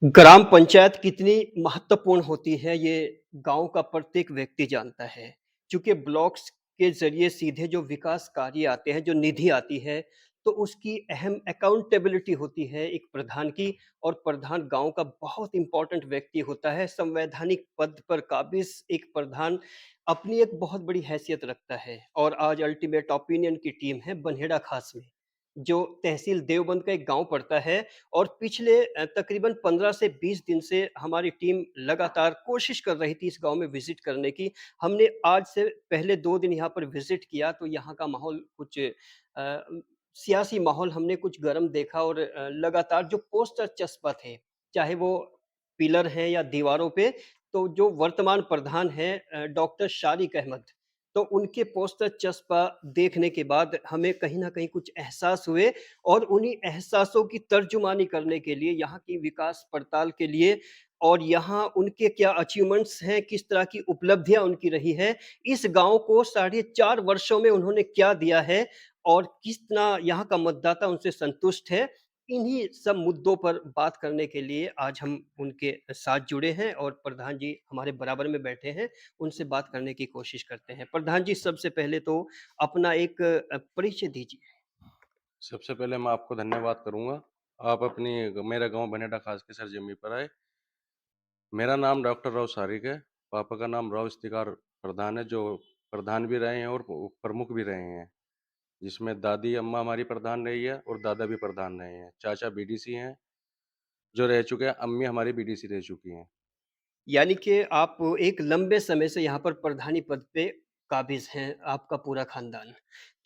ग्राम पंचायत कितनी महत्वपूर्ण होती है, ये गाँव का प्रत्येक व्यक्ति जानता है। चूँकि ब्लॉक्स के ज़रिए सीधे जो विकास कार्य आते हैं, जो निधि आती है, तो उसकी अहम अकाउंटेबिलिटी होती है एक प्रधान की और प्रधान गाँव का बहुत इम्पोर्टेंट व्यक्ति होता है। संवैधानिक पद पर काबिज़ एक प्रधान अपनी एक बहुत बड़ी हैसियत रखता है और आज अल्टीमेट ओपिनियन की टीम है बन्हेड़ा खास में, जो तहसील देवबंद का एक गाँव पड़ता है और पिछले तकरीबन 15 से 20 दिन से हमारी टीम लगातार कोशिश कर रही थी इस गाँव में विज़िट करने की। हमने आज से पहले 2 दिन यहाँ पर विज़िट किया तो यहाँ का माहौल कुछ सियासी माहौल हमने कुछ गरम देखा और लगातार जो पोस्टर चस्पा थे, चाहे वो पिलर हैं या दीवारों पे, तो जो वर्तमान प्रधान हैं डॉक्टर शारिक अहमद, तो उनके पोस्टर चस्पा देखने के बाद हमें कहीं न कहीं कुछ एहसास हुए और उन्हीं एहसासों की तर्जुमानी करने के लिए यहाँ की विकास पड़ताल के लिए और यहाँ उनके क्या अचीवमेंट्स हैं, किस तरह की उपलब्धियाँ उनकी रही है, इस गाँव को साढ़े 4 वर्षों में उन्होंने क्या दिया है और कितना यहाँ का मतदाता उनसे संतुष्ट है, इन्हीं सब मुद्दों पर बात करने के लिए आज हम उनके साथ जुड़े हैं और प्रधान जी हमारे बराबर में बैठे हैं, उनसे बात करने की कोशिश करते हैं। प्रधान जी सबसे पहले तो अपना एक परिचय दीजिए। सबसे पहले मैं आपको धन्यवाद करूँगा। आप मेरा गाँव बनेड़ा खास की सरज़मीं पर आए। मेरा नाम डॉक्टर राव सारिक है। पापा का नाम राव इफ्तिकार प्रधान है, जो प्रधान भी रहे हैं और प्रमुख भी रहे हैं। जिसमें दादी अम्मा हमारी प्रधान रही है और दादा भी प्रधान रहे हैं। चाचा बीडीसी हैं, जो रह चुके हैं। अम्मी हमारी बीडीसी रह चुकी हैं। यानी कि आप एक लंबे समय से यहाँ पर प्रधानी पद पे काबिज़ हैं, आपका पूरा ख़ानदान।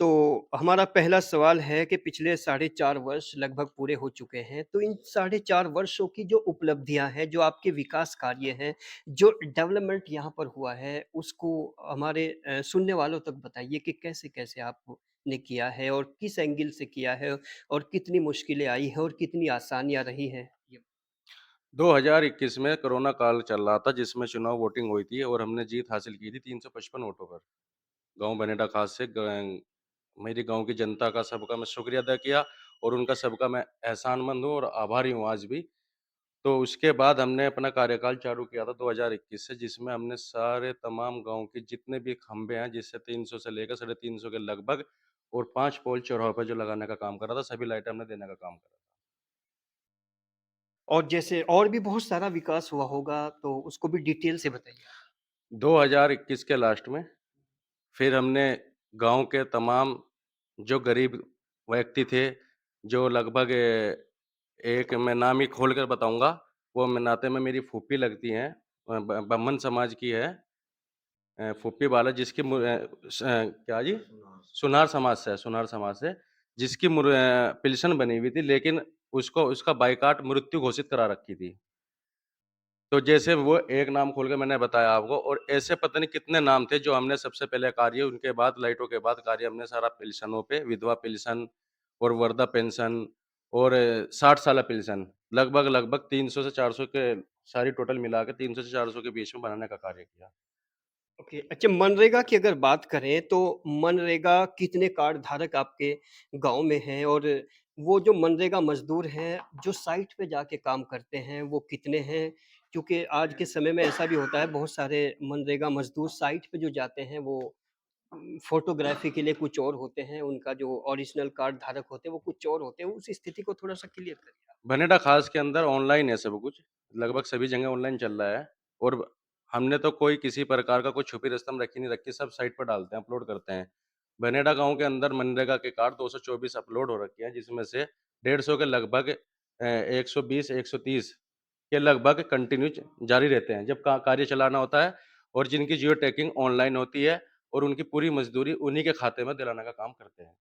तो हमारा पहला सवाल है कि पिछले साढ़े 4 वर्ष लगभग पूरे हो चुके हैं, तो इन साढ़े 4 वर्षों की जो उपलब्धियाँ हैं, जो आपके विकास कार्य हैं, जो डेवलपमेंट यहाँ पर हुआ है, उसको हमारे सुनने वालों तक बताइए कि कैसे-कैसे आपने किया है और किस एंगल से किया है और कितनी मुश्किलें आई हैं और कितनी आसानियाँ रही हैं? ये 2021 में कोरोना काल चल रहा था, जिसमें चुनाव वोटिंग हुई थी और हमने जीत हासिल की थी 355 वोटों पर। गाँव बनेड़ा खास से मेरी गाँव की जनता का सबका मैं शुक्रिया अदा किया और उनका सबका मैं एहसानमंद हूँ और आभारी हूँ आज भी। तो उसके बाद हमने अपना कार्यकाल चालू किया था 2021 से, जिसमें हमने सारे तमाम गाँव के जितने भी खंभे हैं, जिससे 300 से लेकर साढ़े 300 के लगभग और 5 पोल चौराहों पे जो लगाने का काम करा था, सभी लाइटें हमने देने का काम करा। और जैसे और भी बहुत सारा विकास हुआ होगा, तो उसको भी डिटेल से बताइए आप। 2021 के लास्ट में फिर हमने गाँव के तमाम जो गरीब व्यक्ति थे, जो लगभग एक मैं नाम ही खोल कर बताऊँगा, वो मैं नाते में मेरी फूफी लगती हैं, ब्राह्मण समाज की है। फूफी वाला जिसकी क्या जी? सुनार समाज से, जिसकी पिल्सन बनी हुई थी, लेकिन उसको उसका बाइकॉट मृत्यु घोषित करा रखी थी। तो जैसे वो एक नाम खोल के मैंने बताया आपको, और ऐसे पता नहीं कितने नाम थे जो हमने सबसे पहले कार्य, उनके बाद लाइटों के बाद कार्य हमने सारा पेंशनों पे, विधवा पेंशन और वृद्धा पेंशन और 60 साल पेंशन, लगभग 300 से 400 के सारी टोटल मिला के 300 से 400 के बीच में बनाने का कार्य किया। ओके, अच्छा मनरेगा की अगर बात करें, तो मनरेगा कितने कार्ड धारक आपके गाँव में हैं? और वो जो मनरेगा मज़दूर हैं, जो साइट पे जाके काम करते हैं, वो कितने हैं? क्योंकि आज के समय में ऐसा भी होता है, बहुत सारे मनरेगा मज़दूर साइट पे जो जाते हैं, वो फ़ोटोग्राफ़ी के लिए कुछ और होते हैं, उनका जो ओरिजिनल कार्ड धारक होते हैं, वो कुछ और होते हैं। उस स्थिति को थोड़ा-सा क्लियर करिए आप। बनेड़ा खास के अंदर ऑनलाइन है सब कुछ, लगभग सभी जगह ऑनलाइन चल रहा है और हमने तो कोई किसी प्रकार का कोई छुपी रस्म रखी नहीं रखी, सब साइट पर डालते हैं, अपलोड करते हैं। बनेड़ा गाँव के अंदर मनरेगा के कार्ड 224 अपलोड हो रखे हैं, जिसमें से 150 के लगभग 120-130 के लगभग कंटिन्यू जारी रहते हैं, जब कार्य चलाना होता है, और जिनकी जियो टैगिंग ऑनलाइन होती है और उनकी पूरी मज़दूरी उन्हीं के खाते में दिलाने का काम करते हैं।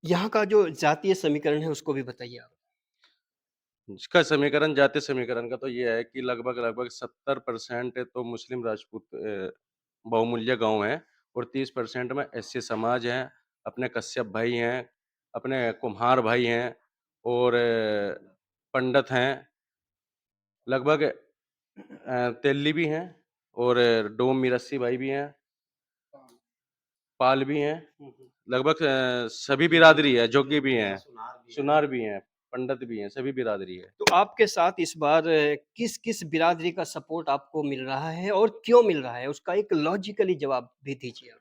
यहाँ का जो जातीय समीकरण है, उसको भी बताइए आप। इसका समीकरण, जातीय समीकरण का तो ये है कि लगभग 70% तो मुस्लिम राजपूत बहुमूल्य गाँव हैं और 30% में एससी समाज हैं, अपने कश्यप भाई हैं, अपने कुम्हार भाई हैं और पंडित हैं, लगभग तेली भी हैं और डोम मिरस्सी भाई भी हैं, पाल भी हैं, हुँ, हुँ। लगभग सभी बिरादरी है, जोगी भी हैं, सुनार भी हैं। पंडित भी हैं, सभी बिरादरी है। तो आपके साथ इस बार किस-किस बिरादरी का सपोर्ट आपको मिल रहा है और क्यों मिल रहा है? उसका एक लॉजिकली जवाब भी दीजिए आप।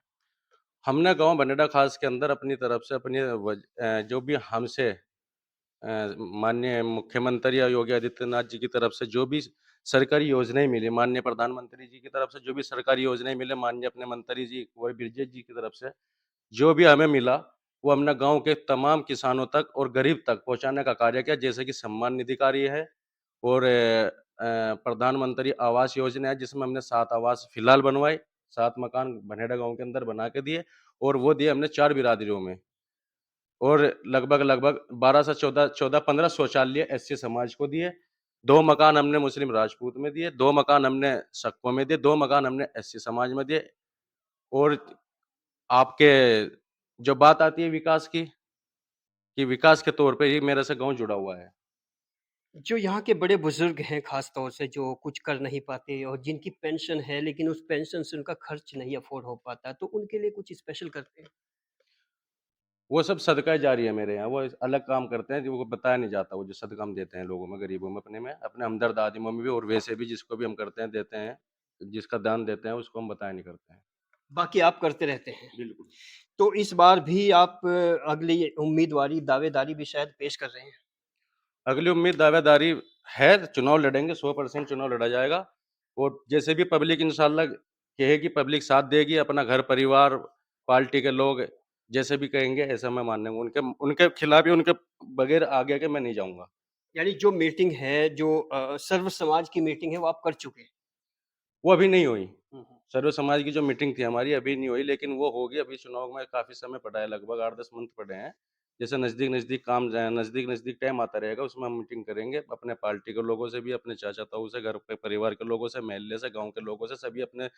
हमने गाँव बनेड़ा ख़ास के अंदर अपनी तरफ से जो भी हमसे माननीय मुख्यमंत्री या योगी आदित्यनाथ जी की तरफ से जो भी सरकारी योजनाएँ मिली, माननीय प्रधानमंत्री जी की तरफ से जो भी सरकारी योजनाएँ मिले, माननीय अपने मंत्री जी कुँवर विरजित जी की तरफ से जो भी हमें मिला, वो हमने गाँव के तमाम किसानों तक और गरीब तक पहुँचाने का कार्य किया। जैसे कि सम्मान निधि कार्य है और प्रधानमंत्री आवास योजना है, जिसमें हमने 7 आवास फिलहाल बनवाए, 7 मकान बनेड़ा गाँव के अंदर बना के दिए और वो दिए हमने 4 बिरादरियों में। और लगभग 12 से 14-15 शौचालय एससी समाज को दिए। 2 मकान हमने मुस्लिम राजपूत में दिए, 2 मकान हमने सक्कों में दिए, 2 मकान हमने एससी समाज में दिए और आपके जो बात आती है विकास की, कि विकास के तौर पे ही मेरे से गाँव जुड़ा हुआ है। जो यहाँ के बड़े बुज़ुर्ग हैं ख़ास तौर से जो कुछ कर नहीं पाते और जिनकी पेंशन है लेकिन उस पेंशन से उनका खर्च नहीं अफ़ोर्ड हो पाता, तो उनके लिए कुछ स्पेशल करते हैं? वो सब सदका जारी है मेरे यहाँ, वो अलग काम करते हैं, जो वो बताया नहीं जाता, वो जो सदका हम देते हैं लोगों में, गरीबों में, अपने हमदर्द आदिमों में भी और वैसे भी जिसको भी हम करते हैं, देते हैं, जिसका दान देते हैं, उसको हम बताया नहीं करते हैं। बाकी आप करते रहते हैं। बिल्कुल। तो इस बार भी आप अगली उम्मीदवारी, दावेदारी भी शायद पेश कर रहे हैं। अगली उम्मीद दावेदारी है, चुनाव लड़ेंगे, 100% चुनाव लड़ा जाएगा और जैसे भी पब्लिक इंशाअल्लाह कहेगी, पब्लिक साथ देगी, अपना घर परिवार, पार्टी के लोग जैसे भी कहेंगे, ऐसा मैं मानूँगा। उनके उनके खिलाफ ही उनके बगैर आगे के मैं नहीं जाऊँगा। यानी जो मीटिंग है, जो सर्व समाज की मीटिंग है, वो आप कर चुके हैं। वो अभी नहीं हुई। हुँ, हुँ। सर्व समाज की जो मीटिंग थी हमारी अभी नहीं हुई, लेकिन वो होगी। अभी चुनाव में काफ़ी समय पड़ा है, लगभग 8-10 मंथ पड़े हैं। जैसे नज़दीक-नज़दीक काम नज़दीक-नज़दीक टाइम आता रहेगा, उसमें हम मीटिंग करेंगे। अपने पार्टी के लोगों से भी, अपने चाचा-ताऊ से, घर पे परिवार के लोगों से, मोहल्ले से, गाँव के लोगों से, सभी अपने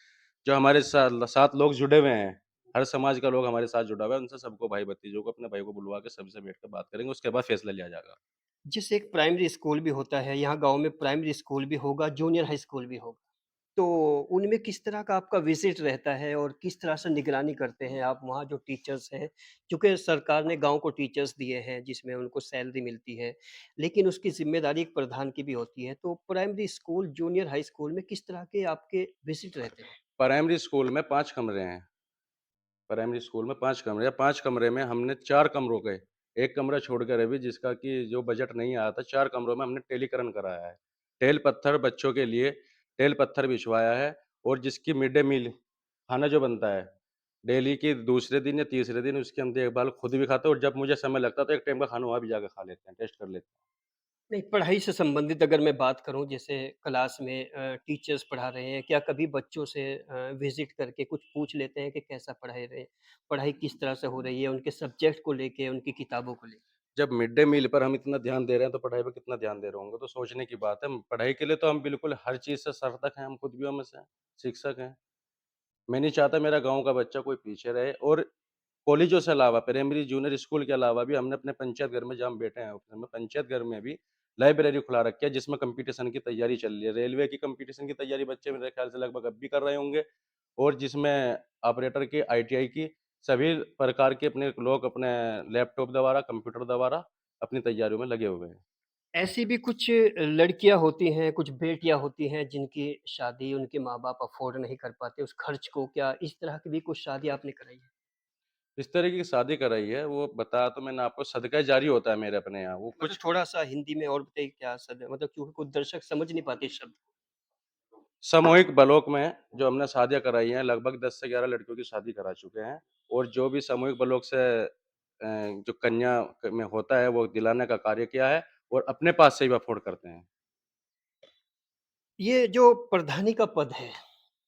जो हमारे साथ लोग जुड़े हुए हैं, हर समाज का लोग हमारे साथ जुड़ा हुआ है, उनसे सबको भाई-भतीजों को, अपने भाई को बुलवा के सभी से बैठ के बात करेंगे, उसके बाद फैसला लिया जाएगा। जैसे एक प्राइमरी स्कूल भी होता है, यहाँ गाँव में प्राइमरी स्कूल भी होगा, जूनियर हाई स्कूल भी होगा। तो उनमें किस तरह का आपका विज़िट रहता है और किस तरह से निगरानी करते हैं आप वहाँ जो टीचर्स हैं? चूँकि सरकार ने गाँव को टीचर्स दिए हैं जिसमें उनको सैलरी मिलती है, लेकिन उसकी ज़िम्मेदारी एक प्रधान की भी होती है। तो primary school, junior high school में किस तरह के आपके विज़िट रहते हैं? प्राइमरी स्कूल में 5 कमरे हैं। प्राइमरी स्कूल में 5 कमरे हैं, 5 कमरे में हमने 4 कमरों के 1 कमरा छोड़कर अभी जिसका कि जो बजट नहीं आया था, 4 कमरों में हमने टेलीकरण कराया है। टेल पत्थर बच्चों के लिए टेल पत्थर बिछवाया है और जिसकी मिड डे मील खाना जो बनता है, डेली की दूसरे दिन या तीसरे दिन उसकी हम देखभाल खुद भी खाते हैं और जब मुझे समय लगता है तो एक टाइम का खाना वहाँ भी जाके खा लेते हैं, टेस्ट कर लेते हैं। नहीं, पढ़ाई से संबंधित अगर मैं बात करूँ जैसे क्लास में टीचर्स पढ़ा रहे हैं, क्या कभी बच्चों से विज़िट करके कुछ पूछ लेते हैं कि कैसा पढ़ाई रहे पढ़ाई किस तरह से हो रही है, उनके सब्जेक्ट को लेके, उनकी किताबों को लेके? जब मिड डे मील पर हम इतना ध्यान दे रहे हैं, तो पढ़ाई पे कितना ध्यान दे रहे होंगे, तो सोचने की बात है। पढ़ाई के लिए तो हम बिल्कुल हर चीज़ से सर्तक हैं, हम खुद भी उनमें से शिक्षक हैं। मैं नहीं चाहता मेरा गाँव का बच्चा कोई पीछे रहे और कॉलेजों से अलावा प्राइमरी जूनियर स्कूल के अलावा भी हमने अपने पंचायत घर में जहाँ हम बैठे हैं उसमें पंचायत घर में भी लाइब्रेरी खुला रखी है जिसमें कंपटीशन की तैयारी चल रही है। रेलवे की कंपटीशन की तैयारी बच्चे मेरे ख्याल से लगभग अब भी कर रहे होंगे और जिसमें ऑपरेटर की, आईटीआई की सभी प्रकार के अपने लोग अपने लैपटॉप द्वारा, कंप्यूटर द्वारा अपनी तैयारियों में लगे हुए हैं। ऐसी भी कुछ लड़कियाँ होती हैं, कुछ बेटियाँ होती हैं जिनकी शादी उनके माँ-बाप अफ़ोर्ड नहीं कर पाते उस खर्च को, क्या इस तरह की भी कुछ शादी आपने कराई है? इस तरीके की शादी कराई है, वो बताया तो मैंने आपको सदका जारी होता है मेरे अपने यहाँ, वो मतलब कुछ थोड़ा-सा हिंदी में और बताइए क्या सद मतलब क्योंकि कुछ दर्शक समझ नहीं पाते इस शब्द को। सामूहिक ब्लॉक में जो हमने शादियाँ कराई हैं, लगभग 10 से 11 लड़कियों की शादी करा चुके हैं और जो भी सामूहिक ब्लॉक से जो कन्या क में होता है, वो दिलाने का कार्य किया है और अपने पास से ही अफ़ोर्ड करते हैं। ये जो प्रधानी का पद है,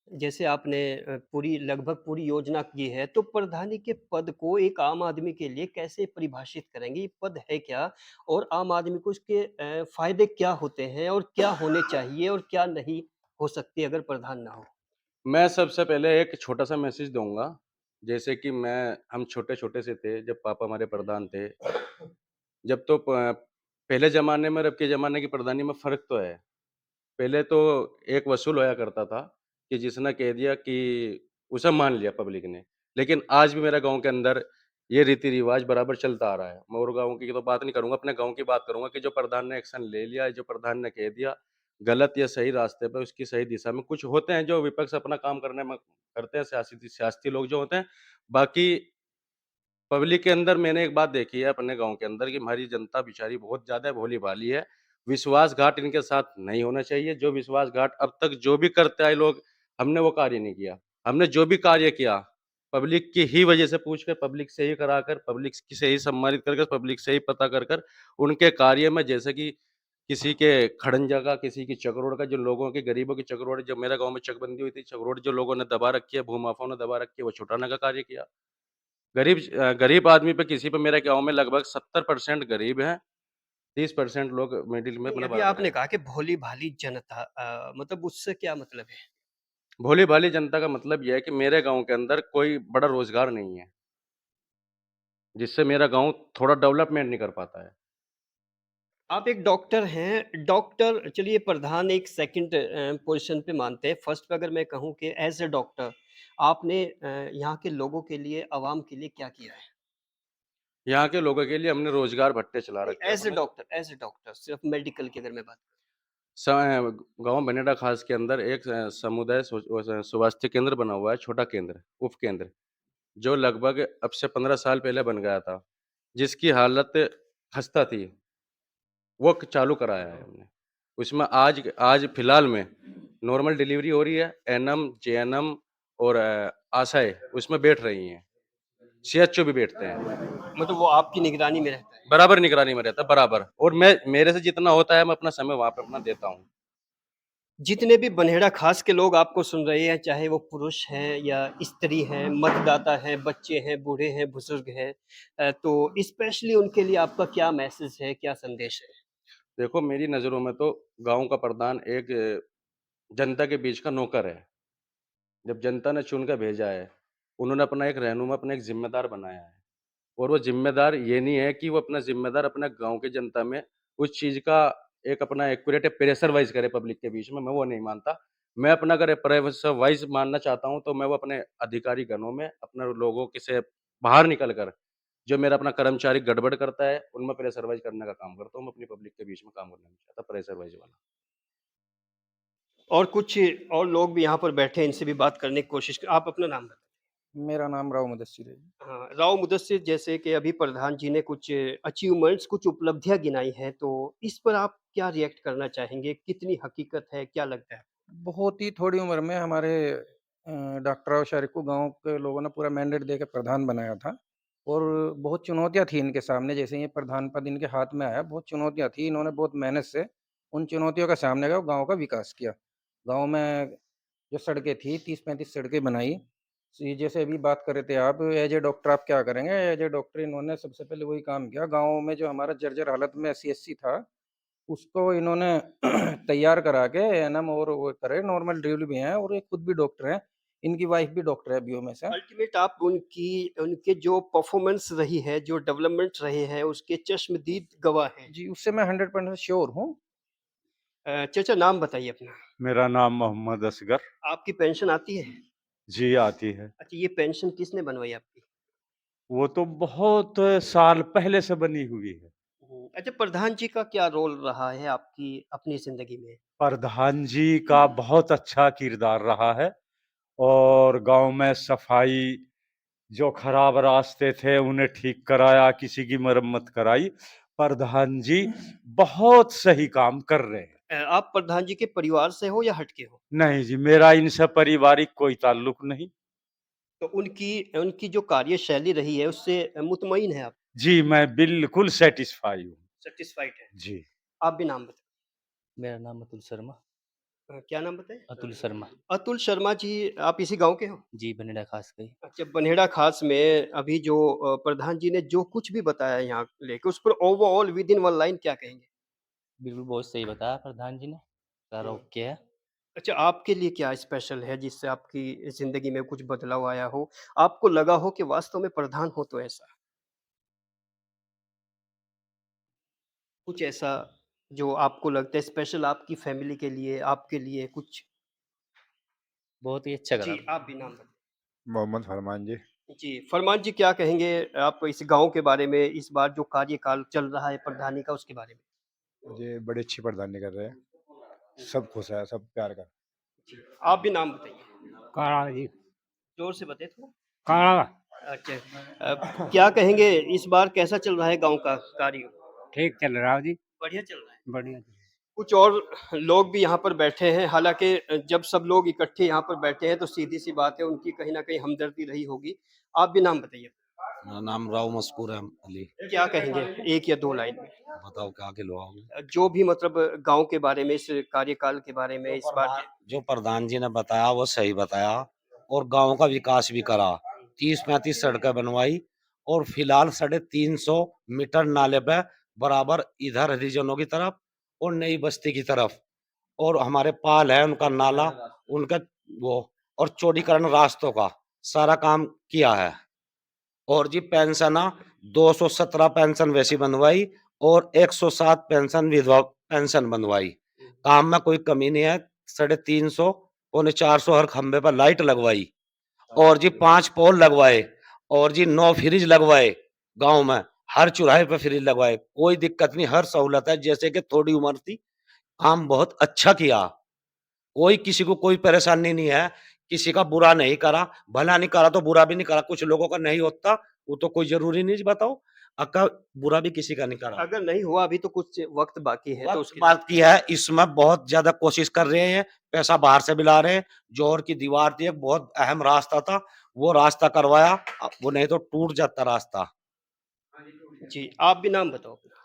जैसे आपने पूरी लगभग पूरी योजना की है, तो प्रधानी के पद को एक आम आदमी के लिए कैसे परिभाषित करेंगे? ये पद है क्या? और आम आदमी को इसके फ़ायदे क्या होते हैं और क्या होने चाहिए और क्या नहीं हो सकते अगर प्रधान ना हो? मैं सबसे पहले एक छोटा-सा मैसेज दूँगा, जैसे कि हम छोटे-छोटे से थे, जब पापा हमारे प्रधान थे, जब तो पहले ज़माने में और अब के ज़माने की प्रधानी में फ़र्क तो है। पहले तो एक वसूल होया करता था कि जिसने कह दिया कि उसे मान लिया पब्लिक ने। लेकिन आज भी मेरे गाँव के अंदर ये रीति-रिवाज बराबर चलता आ रहा है। मैं और गाँव की तो बात नहीं करूँगा, अपने गाँव की बात करूँगा कि जो प्रधान ने एक्शन ले लिया, जो प्रधान ने कह दिया, गलत या सही रास्ते पे उसकी सही दिशा में कुछ होते हैं जो विपक्ष अपना काम करने में करते हैं, सियासती लोग जो होते हैं। बाकी पब्लिक के अंदर मैंने एक बात देखी है अपने गाँव के अंदर कि हमारी जनता बेचारी बहुत ज़्यादा भोली-भाली है। विश्वासघात इनके साथ नहीं होना चाहिए। जो विश्वासघात अब तक जो भी करते आए लोग, हमने वो कार्य नहीं किया। हमने जो भी कार्य किया, पब्लिक की ही वजह से पूछ कर, पब्लिक से ही कराकर, पब्लिक की से ही सम्मानित कर कर, पब्लिक से ही पता कर कर, उनके कार्य में जैसे कि किसी के खड़ंजा का, किसी की चकरोड़ का, जो लोगों के गरीबों की चकरोड़ जब मेरे गाँव में चकबंदी हुई थी, चकरोड़ जो लोगों ने दबा रखी है, भूमाफियाओं ने दबा रखी है, वो छुटाने का कार्य किया। गरीब आदमी पे किसी पे मेरे गाँव में लगभग 70% गरीब हैं, 30% लोग मिडिल में नहीं, मतलब अभी बराबर आपने हैं। कहा कि भोली-भाली जनता मतलब उससे क्या मतलब है? भोली-भाली जनता का मतलब ये है कि मेरे गाँव के अंदर कोई बड़ा रोज़गार नहीं है, जिससे मेरा गाँव थोड़ा डेवलपमेंट नहीं कर पाता है। आप एक डॉक्टर हैं, डॉक्टर चलिए प्रधान एक सेकंड पोज़ीशन पे मानते हैं, फर्स्ट पे अगर मैं कहूँ कि एज़ अ डॉक्टर आपने यहाँ के लोगों के लिए, आवाम के लिए क्या किया है? यहाँ के लोगों के लिए हमने रोज़गार भट्टे चला नहीं, रखे हैं अपने। एज़ अ डॉक्टर सिर्फ़ मेडिकल की अगर मैं बात करूँ। स गाँव बनेड़ा खास के अंदर एक समुदाय स्वास्थ्य केंद्र बना हुआ है, छोटा केंद्र, उपकेंद्र, जो लगभग अब से 15 साल पहले बन गया था, जिसकी हालत खस्ता थी। वो क चालू कराया है हमने। उसमें आज फ़िलहाल में नॉर्मल डिलीवरी हो रही है, एएनएम, जेएनएम और आशाएँ उसमें बैठ रही हैं। सीएचओ भी बैठते हैं। मतलब वो आपकी निगरानी में रहता है। बराबर निगरानी में रहता है, बराबर और मैं मेरे से जितना होता है मैं अपना समय वहाँ पे अपना देता हूँ। जितने भी बन्हेड़ा खास के लोग आपको सुन रहे हैं, चाहे वो पुरुष हैं या स्त्री हैं, मतदाता हैं, बच्चे हैं, बूढ़े हैं, बुज़ुर्ग हैं तो स्पेशली उनके लिए आपका क्या मैसेज है, क्या संदेश है? देखो मेरी नज़रों में तो गाँव का प्रधान एक जनता के बीच का नौकर है। जब जनता ने चुन के भेजा है, उन्होंने अपना एक रहनुमा, अपना एक ज़िम्मेदार बनाया है। और वो ज़िम्मेदार ये नहीं है कि वो अपना ज़िम्मेदार अपने गाँव की जनता में उस चीज़ का एक अपना एक्यूरेट प्रेशर वाइज़ करे पब्लिक के बीच में, मैं वो नहीं मानता। मैं अपना अगर प्रेशर वाइज़ मानना चाहता हूँ, तो मैं वो अपने अधिकारी गणों में, अपने लोगों के से बाहर निकल कर, जो मेरा अपना कर्मचारी गड़बड़ करता है, उनमें प्रेशर वाइज़ करने का काम करता हूँ। मैं अपनी पब्लिक के बीच में काम करना नहीं चाहता प्रेशर वाइज़ वाला। और कुछ और लोग भी यहाँ पर बैठे हैं, इनसे भी बात करने की कोशिश क आप अपना नाम बताएँ? मेरा नाम राव मुदस्सिर है जी। हाँ, राव मुदस्सिर जैसे कि अभी प्रधान जी ने कुछ अचीवमेंट्स, कुछ उपलब्धियाँ गिनाई हैं, तो इस पर आप क्या रिएक्ट करना चाहेंगे? कितनी हकीकत है, क्या लगता है? बहुत ही थोड़ी उम्र में हमारे डॉक्टर राव शरीफ को गाँव के लोगों ने पूरा मैंडेट देके प्रधान बनाया था और बहुत चुनौतियाँ थी इनके सामने जैसे ये प्रधान पद इनके हाथ में आया, बहुत चुनौतियाँ थी। इन्होंने बहुत मेहनत से उन चुनौतियों का सामने किया और गाँव का विकास किया। गाँव में जो सड़कें थी 30-35 सड़कें बनाई। जैसे अभी बात कर रहे थे आप एज ए डॉक्टर आप क्या करेंगे? एज ए डॉक्टर इन्होंने सबसे पहले वही काम किया। गाँव में जो हमारा जर्जर हालत में एससी-एसटी था उसको इन्होंने तैयार करा के एएनएम और वो करे नॉर्मल डिलीवरी भी हैं और ये खुद भी डॉक्टर हैं। इनकी वाइफ भी डॉक्टर है बीओ में से। अल्टीमेट आप उनकी उनके जो परफ़ॉर्मेंस रही है, जो डेवलपमेंट रहे हैं, उसके चश्मदीद गवाह हैं। जी, उससे मैं 100% श्योर हूँ। चाचा नाम बताइए अपना? मेरा नाम मोहम्मद असगर। आपकी पेंशन आती है? जी, आती है। अच्छा, ये पेंशन किसने बनवाई आपकी? वो तो बहुत साल पहले से बनी हुई है। अच्छा प्रधान जी का क्या रोल रहा है आपकी अपनी ज़िंदगी में? प्रधान जी का बहुत अच्छा किरदार रहा है और गाँव में सफाई, जो खराब रास्ते थे उन्हें ठीक कराया, किसी की मरम्मत कराई। प्रधान जी बहुत सही काम कर रहे हैं। आप प्रधान जी के परिवार से हो या हट के हो? नहीं जी, मेरा इनसे पारिवारिक कोई ताल्लुक नहीं। तो उनकी उनकी जो कार्यशैली रही है उससे मुतमईन हैं आप, जी, मैं बिल्कुल सैटिस्फाई हूँ। सैटिस्फाइड हैं। जी। आप भी नाम बताएँ। मेरा नाम अतुल शर्मा। क्या नाम बताएँ? अतुल शर्मा। अतुल शर्मा जी आप इसी गाँव के हो? जी, बनेड़ा खास का ही। अच्छा, बन्हेड़ा खास में अभी जो प्रधान जी ने जो कुछ भी बताया यहाँ लेके उस पर ओवरऑल विदिन वन लाइन क्या कहेंगे? बिल्कुल, बहुत सही बताया प्रधान जी ने। सारा हुँ। ओके है। अच्छा, आपके लिए क्या स्पेशल है जिससे आपकी ज़िंदगी में कुछ बदलाव आया हो? आपको लगा हो कि वास्तव में प्रधान हो तो ऐसा? कुछ ऐसा जो आपको लगता है स्पेशल आपकी फैमिली के लिए, आपके लिए कुछ? बहुत ही अच्छा करा। जी, आप भी नाम बताएँ। मोहम्मद फरमान जी। जी, फरमान जी क्या कहेंगे आप इस गाँव के बारे में, इस बार जो कार्यकाल चल रहा है प्रधानी का उसके बारे में? ये बड़ी अच्छी प्रधानी कर रहे हैं। सब खुश है, सब प्यार कर। जी, आप भी नाम बताइए। काढ़ा जी, ज़ोर से बताइए थोड़ा। काढ़ा अच्छा क्या कहेंगे इस बार कैसा चल रहा है गाँव का कार्य? ठीक चल रहा है जी, बढ़िया चल रहा है। बढ़िया चल कुछ और लोग भी यहाँ पर बैठे हैं, हालाँकि जब सब लोग इकट्ठे यहाँ पर बैठे हैं तो सीधी-सी बात है उनकी कहीं न कहीं हमदर्दी रही होगी। आप भी नाम बताइए। मेरा नाम राव मस्कूर है अली। क्या कहेंगे 1 या 2 लाइन में? बताओ क्या खिलवाओगे? जो भी मतलब गाँव के बारे में, इस कार्यकाल के बारे में, इस बार के जो प्रधान जी ने बताया वो सही बताया और गांव का विकास भी करा। 30-35 सड़कें बनवाई और फिलहाल 350 मीटर नाले पे बराबर इधर हरिजनों की तरफ और नई बस्ती की तरफ और हमारे पाल है उनका नाला उनका वो और चौड़ीकरण रास्तों का सारा काम किया है। और जी पेंशन 217 पेंशन वैसी बनवाई और 107 पेंशन विधवा पेंशन बनवाई। काम में कोई कमी नहीं है। 350 पौने 400 हर खंबे पर लाइट लगवाई और जी 5 पोल लगवाए और जी 9 फ्रिज लगवाए। गांव में हर चौराहे पे फ्रिज लगवाए। कोई दिक्कत नहीं, हर सहूलत है। जैसे कि थोड़ी उम्र थी, काम बहुत अच्छा किया। कोई किसी को कोई परेशानी नहीं है, किसी का बुरा नहीं करा, भला नहीं करा तो बुरा भी नहीं करा। कुछ लोगों का नहीं होता, वो तो कोई ज़रूरी नहीं बताओ। अक्का बुरा भी किसी का नहीं करा। अगर नहीं हुआ अभी तो कुछ वक़्त बाकी है तो वक़्त उसके बात की है, इसमें बहुत ज़्यादा कोशिश कर रहे हैं, पैसा बाहर से भी ला रहे हैं। जोहर की दीवार थी, एक बहुत अहम रास्ता था, वो रास्ता करवाया। वो नहीं तो टूट जाता रास्ता। जी, आप भी नाम बताओ अपना।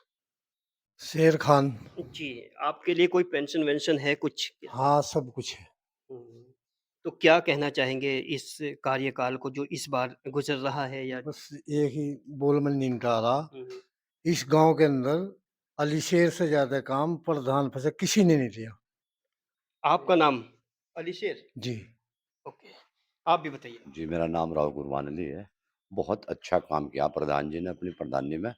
शेर खान। जी, आपके लिए कोई पेंशन-वेंशन है कुछ? हाँ, सब कुछ है। हुँ, तो क्या कहना चाहेंगे इस कार्यकाल को जो इस बार गुज़र रहा है या बस एक ही बोल में निमटा रहा। हुँ, हुँ। इस गांव के अंदर अली शेर से ज्यादा काम प्रधान से किसी ने नहीं लिया। आपका नाम? अली शेर? जी। ओके, आप भी बताइए। जी, मेरा नाम राव गुरबान अली है। बहुत अच्छा काम किया प्रधान जी ने अपनी प्रधानी में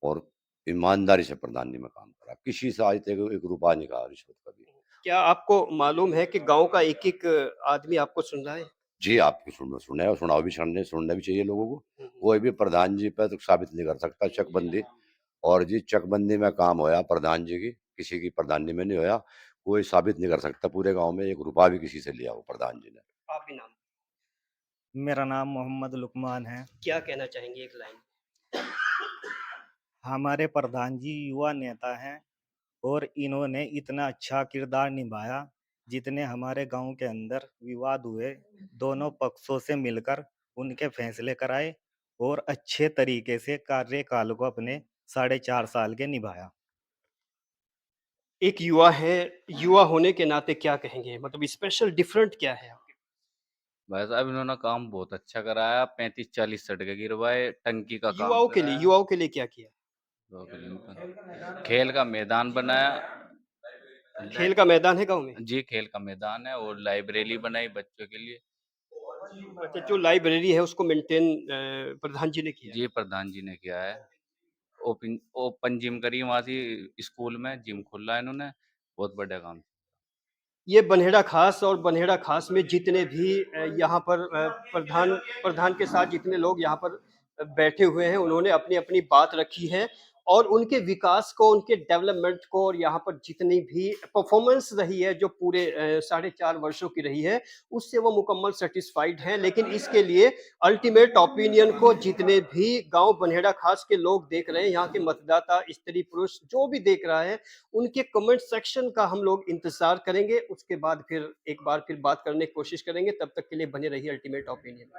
और ईमानदारी से प्रधानी में काम करा। किसी से आज तक 1 रुपया नहीं कहा रिश्वत का भी। क्या आपको मालूम है कि गाँव का एक-एक आदमी आपको सुन रहा है? जी, आपकी सुने और सुनाओ भी सुनना भी चाहिए लोगों को। हुँ, हुँ। कोई भी प्रधान जी पे तो साबित नहीं कर सकता चकबंदी और जी चकबंदी में काम होया प्रधान जी की, किसी की प्रधानी में नहीं होया। कोई साबित नहीं कर सकता पूरे गाँव में 1 रुपया भी किसी से लिया हो प्रधान जी ने। आप भी नाम मेरा नाम मोहम्मद लुकमान है। क्या कहना चाहेंगे एक लाइन? हमारे प्रधान जी युवा नेता हैं और इन्होंने इतना अच्छा किरदार निभाया। जितने हमारे गांव के अंदर विवाद हुए, दोनों पक्षों से मिलकर उनके फैसले कराए और अच्छे तरीके से कार्यकाल को अपने 4.5 साल के निभाया। एक युवा है, युवा होने के नाते क्या कहेंगे? मतलब स्पेशल डिफरेंट क्या है आपके? भाई साहब इन्होंने काम बहुत अच्छा कराया, 35-40 सड़कें गिरवाए, टंकी का काम कराया। युवाओं के लिए क्या किया? खेल का मैदान बनाया। खेल का मैदान है गाँव में? जी, खेल का मैदान है और लाइब्रेरी बनाई बच्चों के लिए। अच्छा, जो लाइब्रेरी है उसको मेंटेन प्रधान जी ने किया है। जी, प्रधान जी ने किया है। ओपन जिम करी वहाँ से स्कूल में, जिम खोला है इन्होंने, बहुत बढ़िया काम। ये बन्हेड़ा खास और बन्हेड़ा खास में जितने भी यहाँ पर प्रधान प्रधान के साथ जितने लोग यहाँ पर बैठे हुए हैं, उन्होंने अपनी-अपनी बात रखी है और उनके विकास को, उनके डेवलपमेंट को और यहाँ पर जितनी भी परफ़ॉर्मेंस रही है, जो पूरे 4.5 वर्षों की रही है, उससे वो मुकम्मल सैटिस्फाइड हैं। लेकिन इसके लिए अल्टीमेट ओपिनियन को जितने भी गाँव बन्हेड़ा खास के लोग देख रहे हैं, यहाँ के मतदाता, स्त्री-पुरुष जो भी देख रहा है, उनके कमेंट सेक्शन का हम लोग इंतज़ार करेंगे। उसके बाद फिर एक बार फिर बात करने की कोशिश करेंगे। तब तक के लिए बने रहिए अल्टीमेट ओपिनियन।